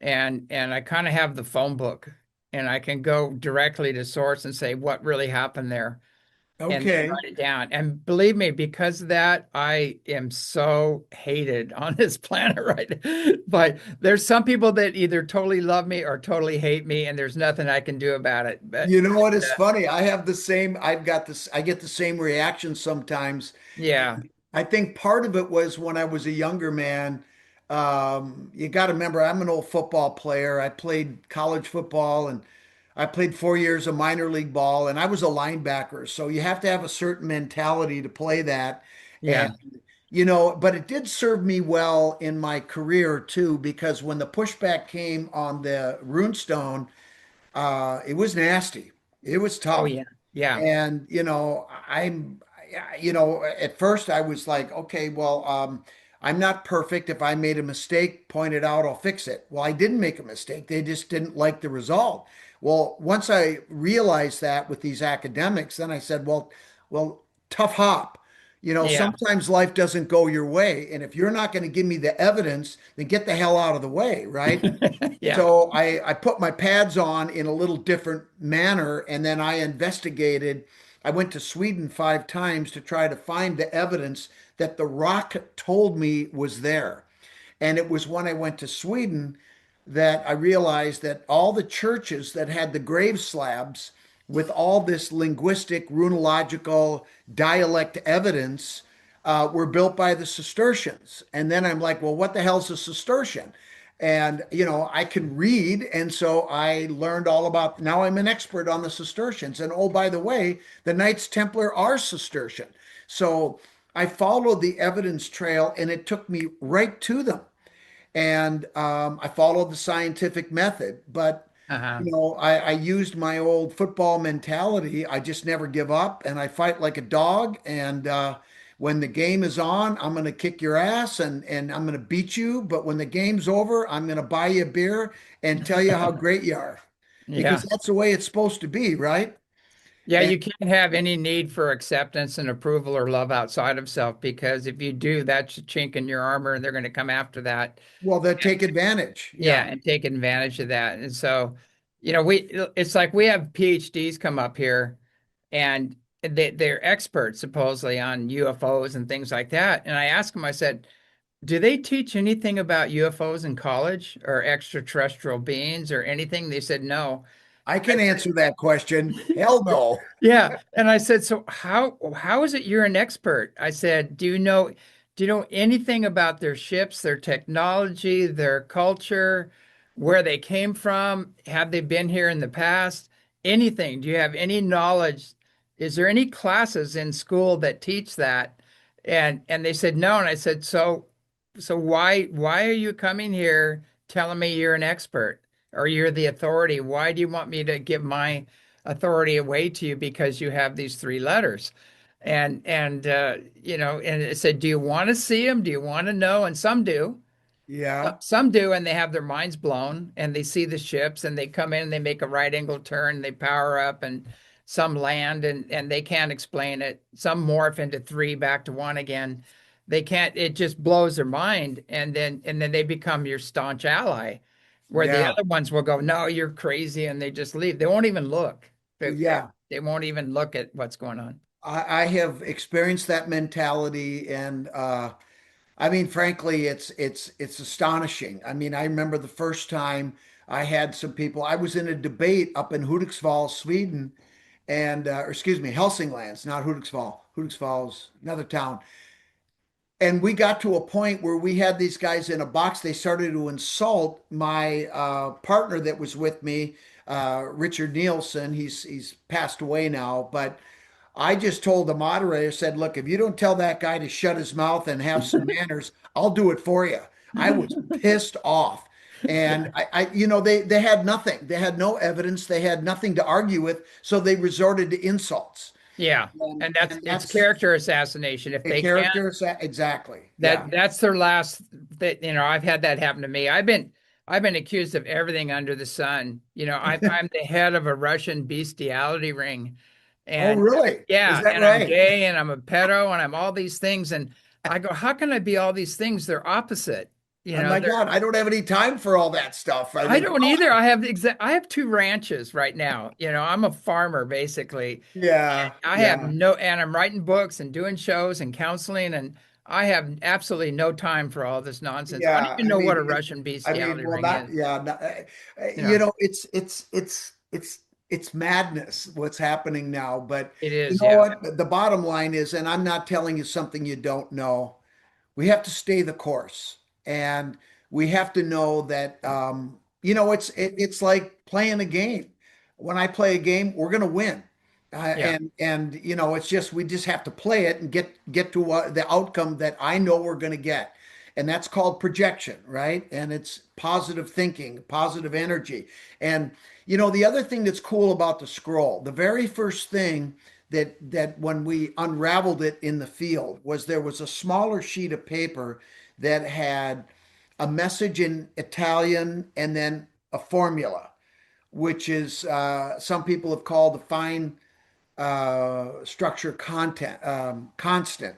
and I kind of have the phone book and I can go directly to source and say what really happened there and okay, write it down. And believe me, because of that, I am so hated on this planet, right? But there's some people that either totally love me or totally hate me, and there's nothing I can do about it. you know what is funny? I get the same reaction sometimes. Yeah, I think part of it was when I was a younger man. You got to remember, I'm an old football player. I played college football and I played 4 years of minor league ball, and I was a linebacker. So you have to have a certain mentality to play that. And, yeah. but it did serve me well in my career too, because when the pushback came on the runestone, it was nasty. It was Oh, tough. yeah, yeah, And, at first I was like, okay, well, I'm not perfect. If I made a mistake, point it out, I'll fix it. Well, I didn't make a mistake. They just didn't like the result. Well, once I realized that with these academics, then I said, well, tough hop. yeah, Sometimes life doesn't go your way. And if you're not going to give me the evidence, then get the hell out of the way, right? yeah, So I put my pads on in a little different manner, and then I investigated. I went to Sweden 5 times to try to find the evidence that the rock told me was there. And it was when I went to Sweden that I realized that all the churches that had the grave slabs with all this linguistic, runological, dialect evidence were built by the Cistercians. And then I'm like, well, what the hell's a Cistercian? And, I can read. And so I learned all about, now I'm an expert on the Cistercians. And oh, by the way, the Knights Templar are Cistercian. So I followed the evidence trail and it took me right to them. And I followed the scientific method. But, uh-huh. I used my old football mentality. I just never give up and I fight like a dog. And when the game is on, I'm going to kick your ass and I'm going to beat you. But when the game's over, I'm going to buy you a beer and tell you how great you are, because Yeah. that's the way it's supposed to be, right? Yeah, And you can't have any need for acceptance and approval or love outside of self because if you do, that's a chink in your armor and they're going to come after that. well, they take advantage. Yeah, Yeah. and take advantage of that. And so, it's like we have PhDs come up here and they're experts supposedly on UFOs and things like that. And I asked them, I said, do they teach anything about UFOs in college or extraterrestrial beings or anything? They said no. I can answer that question. Hell no. Yeah. And I said, so how is it you're an expert? I said, do you know anything about their ships, their technology, their culture, where they came from? Have they been here in the past? Anything? Do you have any knowledge? Is there any classes in school that teach that? And they said no. And I said, so why are you coming here telling me you're an expert or you're the authority? Why do you want me to give my authority away to you because you have these three letters? And it said, do you want to see them? Do you want to know? And some do. Yeah. Some do, and they have their minds blown, and they see the ships, and they come in, and they make a right angle turn, they power up, and some land, and they can't explain it. Some morph into three back to one again. They can't. It just blows their mind, and then they become your staunch ally. Where the Yeah. other ones will go, no, you're crazy, and they just leave. They won't even look. Yeah. They won't even look at what's going on. I have experienced that mentality, and I mean, frankly, it's astonishing. I mean, I remember the first time I had some people. I was in a debate up in Hudiksvall, Sweden, and or excuse me, Helsinglands, not Hudiksvall. Hudiksvall's another town. And we got to a point where we had these guys in a box. They started to insult my partner that was with me, Richard Nielsen. He's passed away now, but I just told the moderator, said, "Look, if you don't tell that guy to shut his mouth and have some manners, I'll do it for you." I was pissed off. And they had nothing. They had no evidence. They had nothing to argue with, so they resorted to insults. Yeah, And, and that's and it's that's character assassination. If a they can, exactly. Yeah. that's their last. That I've had that happen to me. I've been accused of everything under the sun. I'm the head of a Russian bestiality ring, Oh, and really? Is yeah, that and I'm right? gay, and I'm a pedo, and I'm all these things. And I go, how can I be all these things? They're opposite. Oh my They're God, I don't have any time for all that stuff. I I think, don't either. I have two ranches right now. I'm a farmer basically. yeah, I have yeah, no, and I'm writing books and doing shows and counseling, and I have absolutely no time for all this nonsense. I don't yeah. even I know what mean, a Russian bestiality well, ring not, is. yeah, You know, it's madness what's happening now. But it you is, know yeah, what? The bottom line is, and I'm not telling you something you don't know. We have to stay the course, and we have to know that it's like playing a game. When I play a game, we're going to win, yeah, and it's just we just have to play it and get to the outcome that I know we're going to get, and that's called projection, right? And it's positive thinking, positive energy, and the other thing that's cool about the scroll, the very first thing that when we unraveled it in the field was there was a smaller sheet of paper that had a message in Italian and then a formula, which is some people have called the fine structure content constant.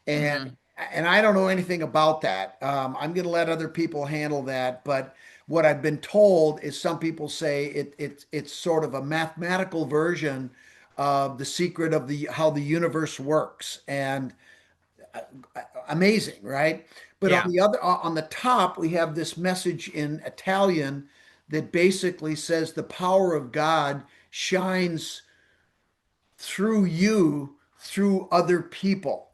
And hmm and I don't know anything about that. I'm going to let other people handle that. But what I've been told is some people say it's sort of a mathematical version of the secret of the how the universe works. And amazing, right? But yeah, on the top, we have this message in Italian that basically says the power of God shines through you through other people.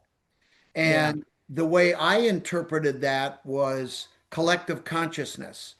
yeah, And the way I interpreted that was collective consciousness.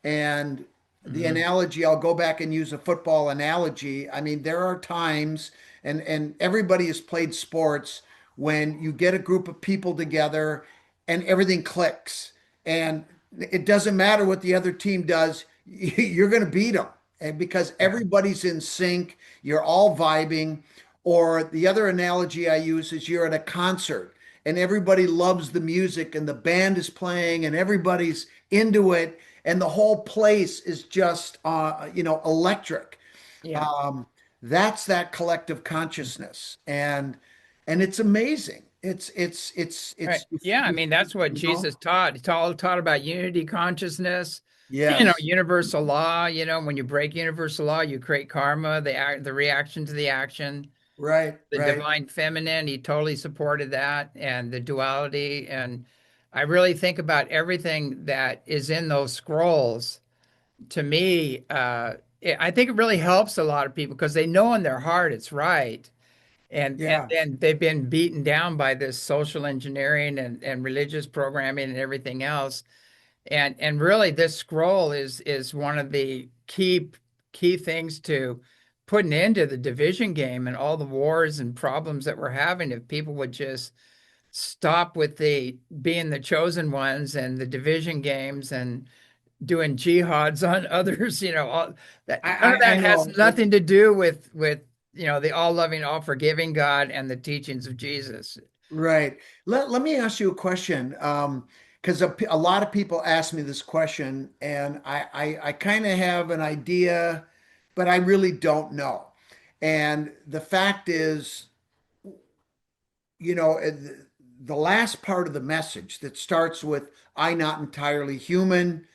And the hmm analogy, I'll go back and use a football analogy. I mean, there are times, and everybody has played sports, when you get a group of people together and everything clicks. And it doesn't matter what the other team does, you're going to beat them. And because yeah, everybody's in sync, you're all vibing. Or the other analogy I use is you're at a concert and everybody loves the music and the band is playing and everybody's into it and the whole place is just electric. yeah. um, that's that collective consciousness, and it's amazing. Right. It's Yeah, I mean that's what you know Jesus taught. He taught about unity consciousness, yes, universal law. When you break universal law, you create karma, the reaction to the action. right, The right. divine feminine, he totally supported that, and the duality. And I really think about everything that is in those scrolls. To me, I think it really helps a lot of people because they know in their heart it's right. And Yeah. then they've been beaten down by this social engineering and religious programming and everything else. And really this scroll is one of the key things to put an end to the division game and all the wars and problems that we're having. If people would just stop with the being the chosen ones and the division games and doing jihads on others, all that, I, none of I that has know it. nothing to do with the all loving, all forgiving God and the teachings of Jesus. Right. Let me ask you a question. because a lot of people ask me this question, and I kind of have an idea, but I really don't know. And the fact is, you know, the last part of the message that starts with, I not entirely human,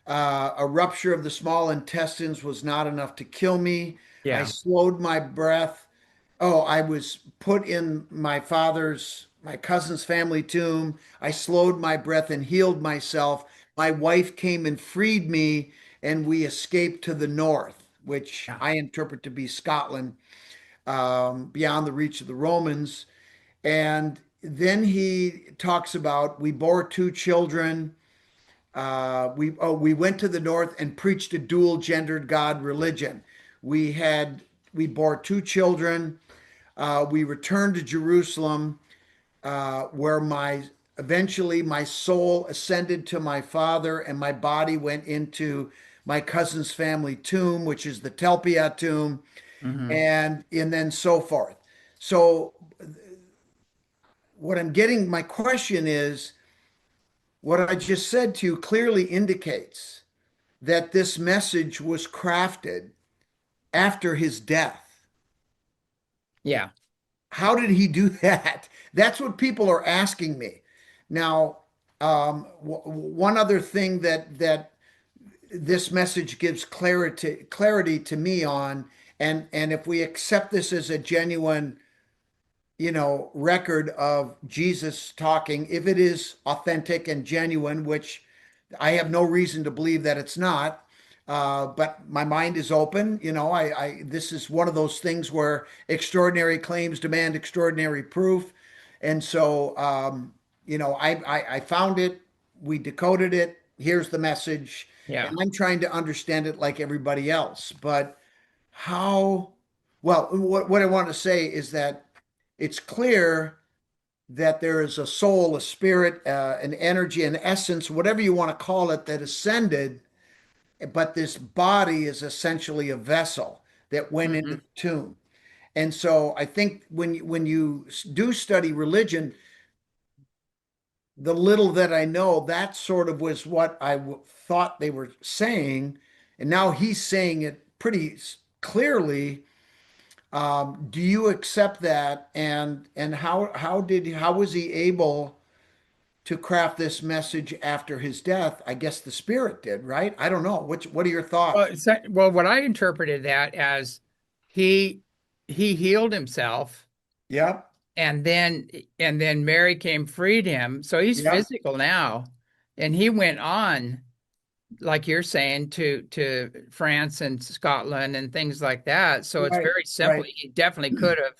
a rupture of the small intestines was not enough to kill me. I Yeah. slowed my breath. Oh, I was put in my cousin's family tomb. I slowed my breath and healed myself. My wife came and freed me, and we escaped to the north, which Yeah. I interpret to be Scotland, beyond the reach of the Romans. And then he talks about we bore two children. We went to the north and preached a dual gendered God religion. We bore two children. We returned to Jerusalem, where my eventually my soul ascended to my father, and my body went into my cousin's family tomb, which is the Telpia tomb, Hmm. and then so forth. So what I'm getting, my question is, what I just said to you clearly indicates that this message was crafted after his death. Yeah. How did he do that? That's what people are asking me. Now, one other thing that this message gives clarity to me on, and if we accept this as a genuine, record of Jesus talking, if it is authentic and genuine, which I have no reason to believe that it's not. But my mind is open. This is one of those things where extraordinary claims demand extraordinary proof. And so, I found it, we decoded it. Here's the message. Yeah. And I'm trying to understand it like everybody else. But how, well, what I want to say is that it's clear that there is a soul, a spirit, an energy, an essence, whatever you want to call it, that ascended, but this body is essentially a vessel that went into Hmm. the tomb. And so I think when you do study religion, the little that I know, that sort of was what thought they were saying, and now he's saying it pretty clearly. Do you accept that? And how was he able to craft this message after his death? I guess the spirit did, right? I don't know. What are your Well, thoughts? what I interpreted that as he he healed himself, Yep. and then Mary came, freed him. So he's Yep. physical now, and he went on, like you're saying, to France and Scotland and things like that. So it's Right. very Right. simply, he definitely could have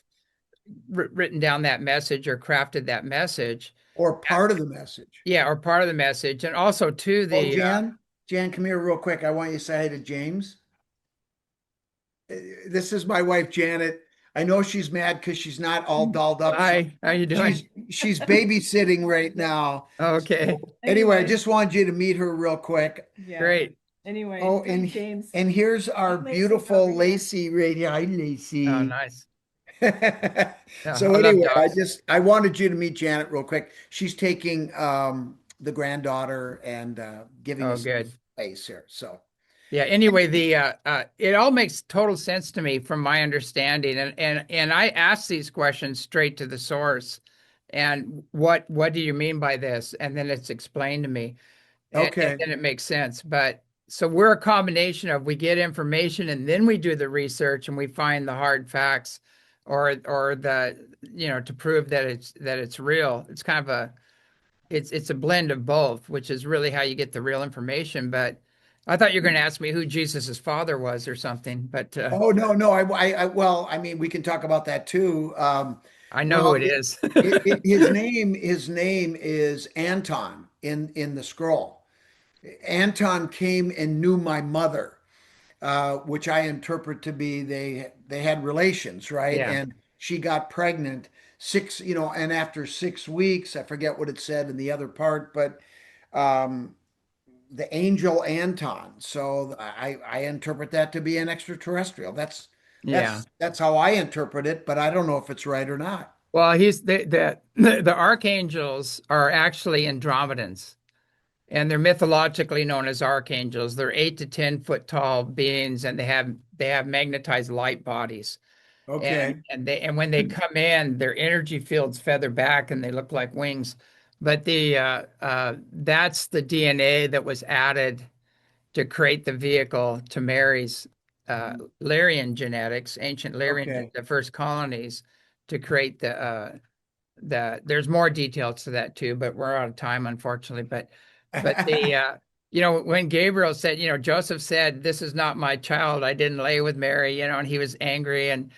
written down that message or crafted that message. Or part of the message. Yeah, or part of the message, and also to Oh, the Jan, come here real quick. I want you to say hi to James. This is my wife, Janet. I know she's mad because she's not all dolled up. hi, how you She's doing? she's babysitting right now. Okay, So anyway, I Anyway, just wanted you to meet her real quick. yeah. great. Anyway, Oh, hi and James. and here's our Hi Lacey, how are beautiful you? Lacey right here. Hi, Oh, Lacey. nice. Yeah, So I love anyway, dogs. I wanted you to meet Janet real quick. She's taking the granddaughter and giving Oh, us good. space here. So Yeah, anyway, the it all makes total sense to me from my understanding, and I ask these questions straight to the source. And what do you mean by this? And then it's explained to me, and okay. then it makes sense. But so we're a combination of, we get information and then we do the research and we find the hard facts, or the, to prove that it's real. It's kind of it's a blend of both, which is really how you get the real information. But I thought you were going to ask me who Jesus's father was or something, but Oh no, no. Well, I mean, we can talk about that too. I know who Well, it is. his name is Anton in the scroll. Anton came and knew my mother, which I interpret to be they had relations, right? Yeah, And she got pregnant and after 6 weeks, I forget what it said in the other part, but um, the angel Anton. So I interpret that to be an extraterrestrial. That's yeah. that's how I interpret it, but I don't know if it's right or not. Well, he's the archangels are actually Andromedans. and they're mythologically known as archangels. They're 8 to 10 foot tall beings, and they have magnetized light bodies. Okay. And when they come in, their energy fields feather back, and they look like wings. But that's the DNA that was added to create the vehicle to Mary's Lyrian genetics, ancient Lyrian, Okay. the first colonies, to create there's more details to that too, but we're out of time, unfortunately. But when Gabriel said, Joseph said, "This is not my child. I didn't lay with Mary," and he was angry, and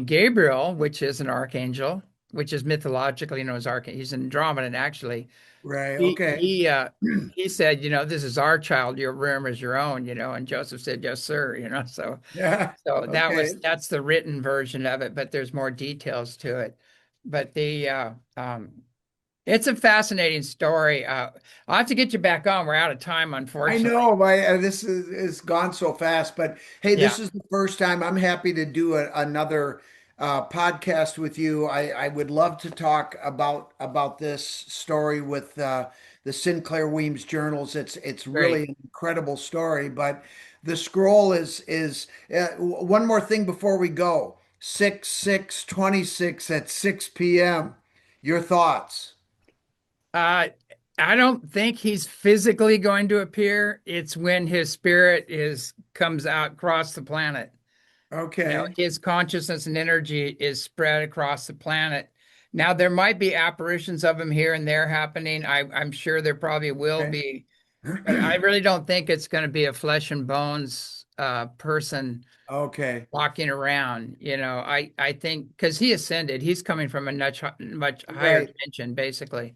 Gabriel, which is an archangel, which is mythologically known as archangel, he's an Andromedan actually. Right. He Okay. he uh he said, "This is our child. Your room is your own," and Joseph said, "Yes, sir." So Yeah. so Okay. that's the written version of it, but there's more details to it. But it's a fascinating story. I'll have to get you back on. We're out of time, I unfortunately. know this is gone so fast, but hey, Yeah, this is the first time. I'm happy to do another podcast with you. I would love to talk about this story with the Sinclair Weems journals. It's really great. an incredible story, but the scroll is one more thing before we go. 6/6/26 at 6 p.m. Your thoughts? Uh, I don't think he's physically going to appear. It's when his spirit is comes out across the planet. Okay. His consciousness and energy is spread across the planet. Now, there might be apparitions of him here and there happening. I'm sure there probably will Okay. be, but I really don't think it's going to be a flesh and bones person Okay. walking around. I think because he ascended, he's coming from a much higher Right. dimension, basically.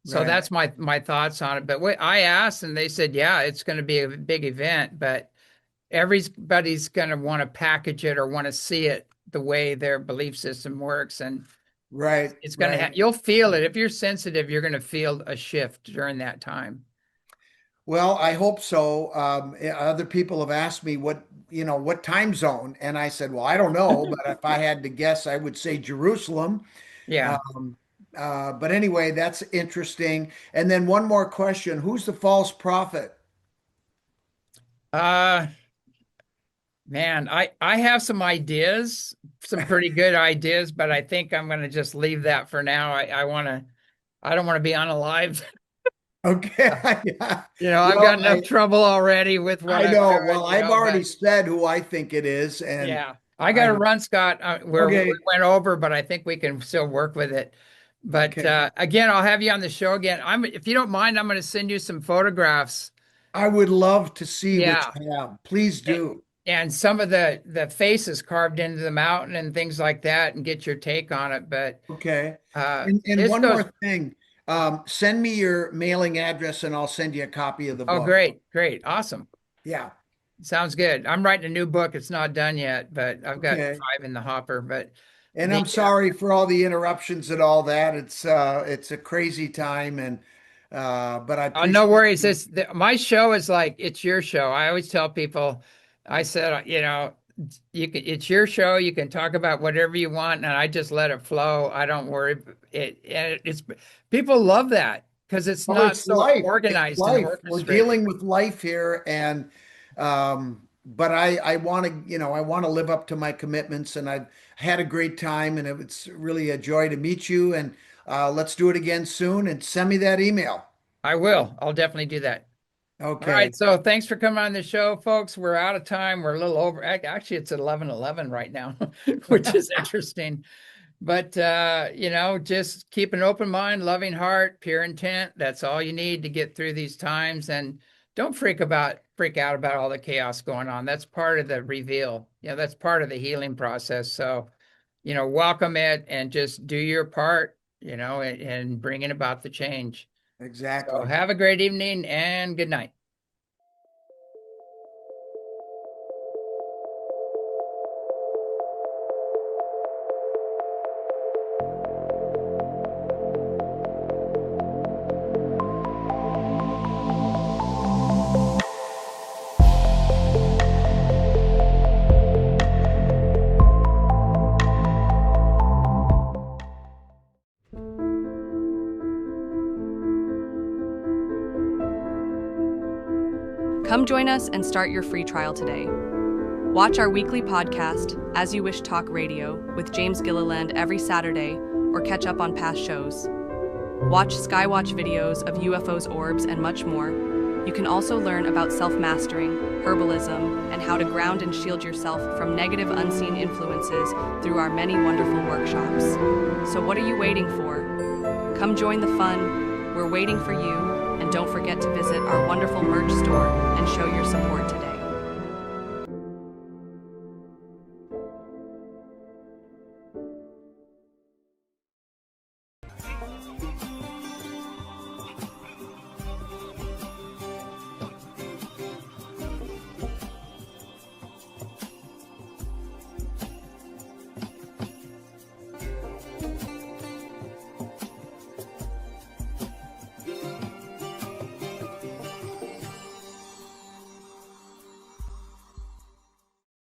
So Right. that's my thoughts on it. But I asked, and they said, yeah, it's going to be a big event, but everybody's going to want to package it or want to see it the way their belief system works, and Right, it's going to right. you'll feel it if you're sensitive. You're going to feel a shift during that time. Well, I hope so. Other people have asked me what time zone, and I said, well, I don't know, but if I had to guess, I would say Jerusalem. Yeah. Um, but anyway, that's interesting. And then one more question: who's the false prophet? uh Man, I have some ideas, some pretty good ideas, but I think I'm going to just leave that for now. I don't want to be unalive. Okay, yeah. I've Well, got enough trouble already with what I I'm know. doing, Well, I've already but said who I think it is, and yeah, I got I to run, Scott. We okay, went over, but I think we can still work with it. But okay. again, I'll have you on the show again. If you don't mind, I'm going to send you some photographs. I would love to see what Yeah, you have. Please a- do. and some of the faces carved into the mountain and things like that, and get your take on it. But Okay. And this one goes. more thing. Send me your mailing address and I'll send you a copy of the Oh, book. great, great, awesome. Yeah. Sounds good. I'm writing a new book. It's not done yet, but I've got Okay. 5 in the hopper. But And the I'm sorry for all the interruptions and all that. It's a crazy time and but I Oh, no appreciate worries. you. My show is like it's your show. I always tell people, I said, it's your show. You can talk about whatever you want, and I just let it flow. I don't worry. It's people love that because it's Oh, not it's so life. It's organized and life. We're orchestrated. dealing with life here and but I want to, I want to live up to my commitments and I've had a great time and it's really a joy to meet you and let's do it again soon and send me that email. I will. I'll definitely do that. All right. Okay. So thanks for coming on the show, folks. We're out of time. We're a little over. Actually, it's 11:11 right now, which is interesting. But just keep an open mind, loving heart, pure intent. That's all you need to get through these times. And don't freak out about all the chaos going on. That's part of the reveal. That's part of the healing process. So, welcome it and just do your part, and bringing about the change. So Exactly. have a great evening and good night. Come join us and start your free trial today. Watch our weekly podcast, As You Wish Talk Radio, with James Gilliland every Saturday, or catch up on past shows. Watch Skywatch videos of UFOs, orbs, and much more. You can also learn about self-mastering, herbalism, and how to ground and shield yourself from negative unseen influences through our many wonderful workshops. So what are you waiting for? Come join the fun. We're waiting for you. And don't forget to visit our wonderful merch store and show your support today.